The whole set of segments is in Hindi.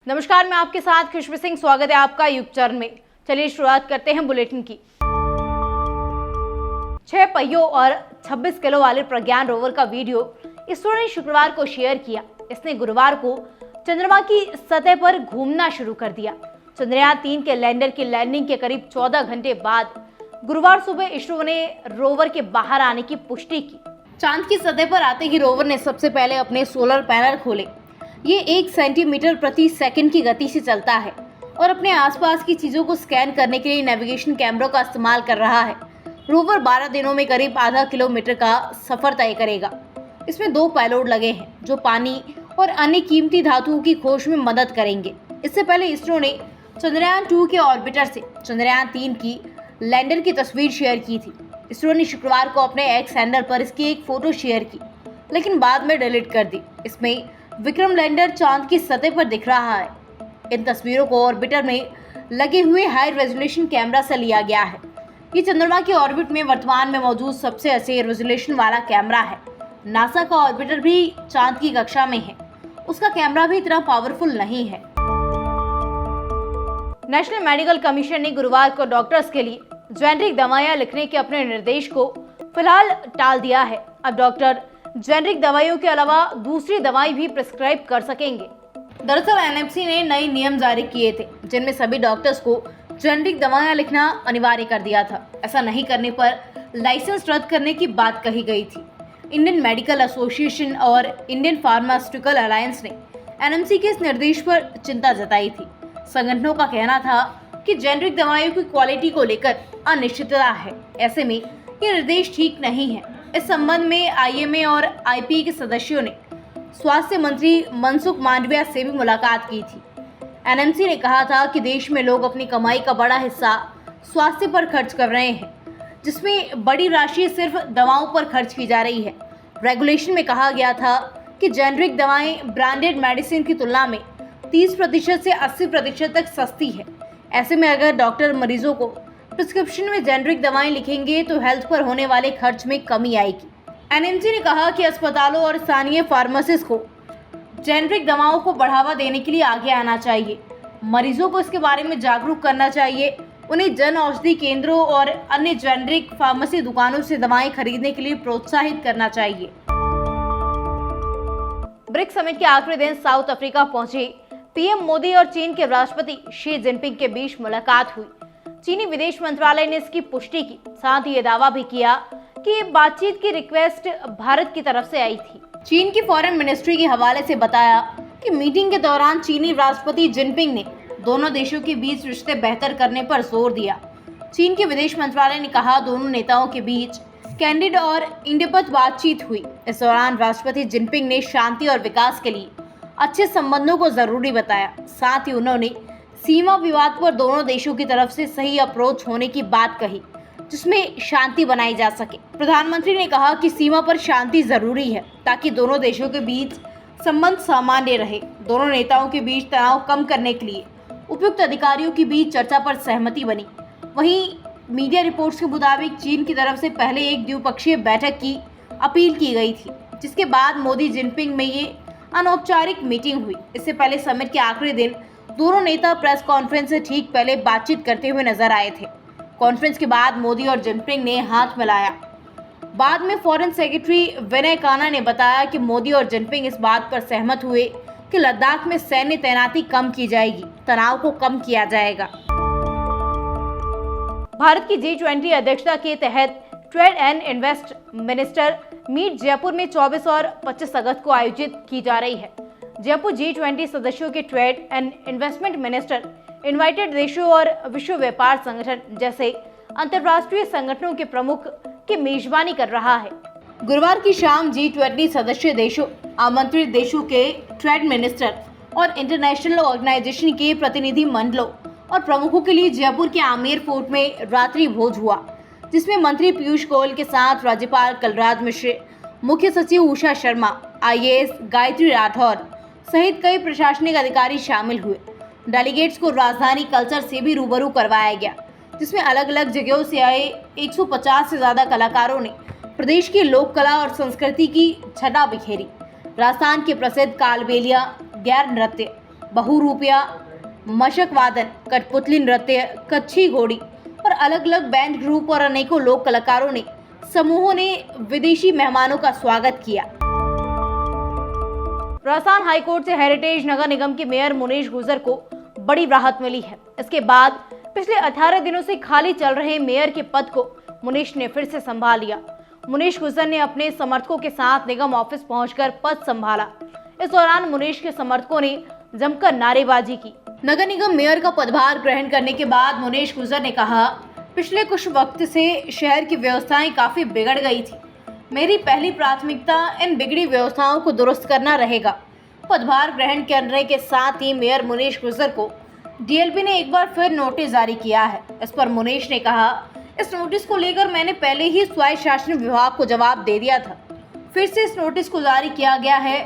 नमस्कार, मैं आपके साथ खुशबू सिंह। स्वागत है आपका युग चरण में। चलिए शुरुआत करते हैं बुलेटिन की। 6 पहियों और 26 किलो वाले प्रज्ञान रोवर का वीडियो इसरो ने शुक्रवार को शेयर किया। इसने गुरुवार को चंद्रमा की सतह पर घूमना शुरू कर दिया। चंद्रयान 3 के लैंडर की लैंडिंग के करीब 14 घंटे बाद गुरुवार सुबह इसरो ने रोवर के बाहर आने की पुष्टि की। चांद की सतह पर आते ही रोवर ने सबसे पहले अपने सोलर पैनल खोले। ये 1 सेंटीमीटर प्रति सेकंड की गति से चलता है और अपने आसपास की चीजों को स्कैन करने के लिए नेविगेशन कैमरों का इस्तेमाल कर रहा है। रोवर 12 दिनों में करीब आधा किलोमीटर का सफर तय करेगा। इसमें 2 पेलोड लगे हैं जो पानी और अन्य कीमती धातुओं की खोज में मदद करेंगे। इससे पहले इसरो ने चंद्रयान 2 के ऑर्बिटर से चंद्रयान 3 की लैंडर की तस्वीर शेयर की थी। इसरो ने शुक्रवार को अपने एक्स हैंडल पर इसकी एक फोटो शेयर की, लेकिन बाद में डिलीट कर दी। इसमें विक्रम लैंडर चांद की सतह पर दिख रहा है। इन तस्वीरों को ऑर्बिटर में लगे हुए हाई रेजोल्यूशन कैमरा से लिया गया है। ये चंद्रमा के ऑर्बिट में वर्तमान में मौजूद सबसे अच्छे रेजोल्यूशन वाला कैमरा है। नासा का ऑर्बिटर भी चांद की कक्षा में है। उसका कैमरा भी इतना पावरफुल नहीं है। नेशनल मेडिकल कमीशन ने गुरुवार को डॉक्टर्स के लिए जेनेरिक दवाइयां लिखने के अपने निर्देश को फिलहाल टाल दिया है। अब डॉक्टर जेनेरिक दवाइयों के अलावा दूसरी दवाई भी प्रिस्क्राइब कर सकेंगे। दरअसल एनएमसी ने नए नियम जारी किए थे जिनमें सभी डॉक्टर्स को जेनेरिक दवाइयां लिखना अनिवार्य कर दिया था। ऐसा नहीं करने पर लाइसेंस रद्द करने की बात कही गई थी। इंडियन मेडिकल एसोसिएशन और इंडियन फार्मास्यूटिकल अलायंस ने एनएमसी के इस निर्देश पर चिंता जताई थी। संगठनों का कहना था कि जेनेरिक दवाइयों की क्वालिटी को लेकर अनिश्चितता है। ऐसे में ये निर्देश ठीक नहीं है। इस संबंध में आईएमए और आईपीए के सदस्यों ने स्वास्थ्य मंत्री मनसुख मांडविया से भी मुलाकात की थी। एनएमसी ने कहा था कि देश में लोग अपनी कमाई का बड़ा हिस्सा स्वास्थ्य पर खर्च कर रहे हैं, जिसमें बड़ी राशि सिर्फ दवाओं पर खर्च की जा रही है। रेगुलेशन में कहा गया था कि जेनेरिक दवाएं ब्रांडेड मेडिसिन की तुलना में 30% से 80% तक सस्ती है। ऐसे में अगर डॉक्टर मरीजों को प्रिस्क्रिप्शन में जेनेरिक दवाएं लिखेंगे तो हेल्थ पर होने वाले खर्च में कमी आएगी। एनएमसी ने कहा कि अस्पतालों और स्थानीय फार्मासिस्ट को जेनेरिक दवाओं को बढ़ावा देने के लिए आगे आना चाहिए। मरीजों को इसके बारे में जागरूक करना चाहिए। उन्हें जन औषधि केंद्रों और अन्य जेनेरिक फार्मेसी दुकानों से दवाएं खरीदने के लिए प्रोत्साहित करना चाहिए। ब्रिक्स समिट के आखिरी दिन साउथ अफ्रीका पहुंचे पीएम मोदी और चीन के राष्ट्रपति शी जिनपिंग के बीच मुलाकात हुई। चीनी विदेश मंत्रालय ने इसकी पुष्टि की। साथ ही ये दावा भी किया कि बातचीत की रिक्वेस्ट भारत की तरफ से आई थी। चीन की फॉरेन मिनिस्ट्री के हवाले से बताया कि मीटिंग के दौरान चीनी राष्ट्रपति जिनपिंग ने दोनों देशों के बीच रिश्ते बेहतर करने पर जोर दिया। चीन के विदेश मंत्रालय ने कहा दोनों नेताओं के बीच कैंडिड और इंडेप्थ बातचीत हुई। इस दौरान राष्ट्रपति जिनपिंग ने शांति और विकास के लिए अच्छे संबंधों को जरूरी बताया। साथ ही उन्होंने सीमा विवाद पर दोनों देशों की तरफ से सही अप्रोच होने की बात कही, जिसमें शांति बनाई जा सके। प्रधानमंत्री ने कहा कि सीमा पर शांति जरूरी है ताकि दोनों देशों के बीच संबंध सामान्य रहे। दोनों नेताओं के बीच तनाव कम करने के लिए उपयुक्त अधिकारियों के बीच चर्चा पर सहमति बनी। वहीं मीडिया रिपोर्ट्स के मुताबिक चीन की तरफ से पहले एक द्विपक्षीय बैठक की अपील की गई थी, जिसके बाद मोदी जिनपिंग में ये अनौपचारिक मीटिंग हुई। इससे पहले समिट के आखिरी दिन दोनों नेता प्रेस कॉन्फ्रेंस से ठीक पहले बातचीत करते हुए नजर आए थे। कॉन्फ्रेंस के बाद मोदी और जिनपिंग ने हाथ मिलाया। बाद में फॉरेन सेक्रेटरी विनय काना ने बताया कि मोदी और जिनपिंग इस बात पर सहमत हुए कि लद्दाख में सैन्य तैनाती कम की जाएगी, तनाव को कम किया जाएगा। भारत की G20 अध्यक्षता के तहत trade and invest minister meet Jaipur में 24 और 25 अगस्त को आयोजित की जा रही है। जयपुर G20 सदस्यों के trade and investment minister invited देशों और विश्व व्यापार संगठन जैसे अंतर्राष्ट्रीय संगठनों के प्रमुख की मेजबानी कर रहा है। गुरुवार की शाम G20 सदस्य देशों, आमंत्रित देशों के ट्रेड मिनिस्टर और इंटरनेशनल ऑर्गेनाइजेशन के प्रतिनिधि मंडलों और प्रमुखों के लिए जयपुर के आमेर फोर्ट में रात्रि भोज हुआ, जिसमें मंत्री पीयूष गोयल के साथ राज्यपाल कलराज मिश्र, मुख्य सचिव उषा शर्मा, IAS गायत्री राठौर सहित कई प्रशासनिक अधिकारी शामिल हुए। डेलीगेट्स को राजधानी कल्चर से भी रूबरू करवाया गया, जिसमें अलग अलग जगहों से आए 150 से ज्यादा कलाकारों ने प्रदेश की लोक कला और संस्कृति की छटा बिखेरी। राजस्थान के प्रसिद्ध कालबेलिया, गैर नृत्य, बहुरूपिया, मशक वादन, कठपुतली नृत्य, कच्छी घोड़ी और अलग अलग बैंड ग्रुप और अनेकों लोक कलाकारों ने समूहों ने विदेशी मेहमानों का स्वागत किया। राजस्थान हाईकोर्ट से हेरिटेज नगर निगम के मेयर मुनीश गुर्जर को बड़ी राहत मिली है। इसके बाद पिछले 18 दिनों से खाली चल रहे मेयर के पद को मुनीश ने फिर से संभाल लिया। मुनीश गुर्जर ने अपने समर्थकों के साथ निगम ऑफिस पहुंचकर पद संभाला। इस दौरान मुनीश के समर्थकों ने जमकर नारेबाजी की। नगर निगम मेयर का पदभार ग्रहण करने के बाद मुनीश गुर्जर ने कहा, पिछले कुछ वक्त से शहर की व्यवस्थाएं काफी बिगड़ गई थी। मेरी पहली प्राथमिकता इन बिगड़ी व्यवस्थाओं को दुरुस्त करना रहेगा। पदभार ग्रहण करने के साथ ही मेयर मुनीश गुर्जर को डीएलपी ने एक बार फिर नोटिस जारी किया है। इस पर मुनीश ने कहा, इस नोटिस को लेकर मैंने पहले ही स्वायत्त शासन विभाग को जवाब दे दिया था। फिर से इस नोटिस को जारी किया गया है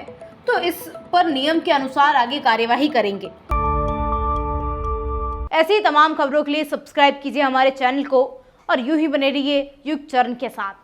तो इस पर नियम के अनुसार आगे कार्यवाही करेंगे। ऐसी तमाम खबरों के लिए सब्सक्राइब कीजिए हमारे चैनल को और यूं ही बने रहिए युग चरण के साथ।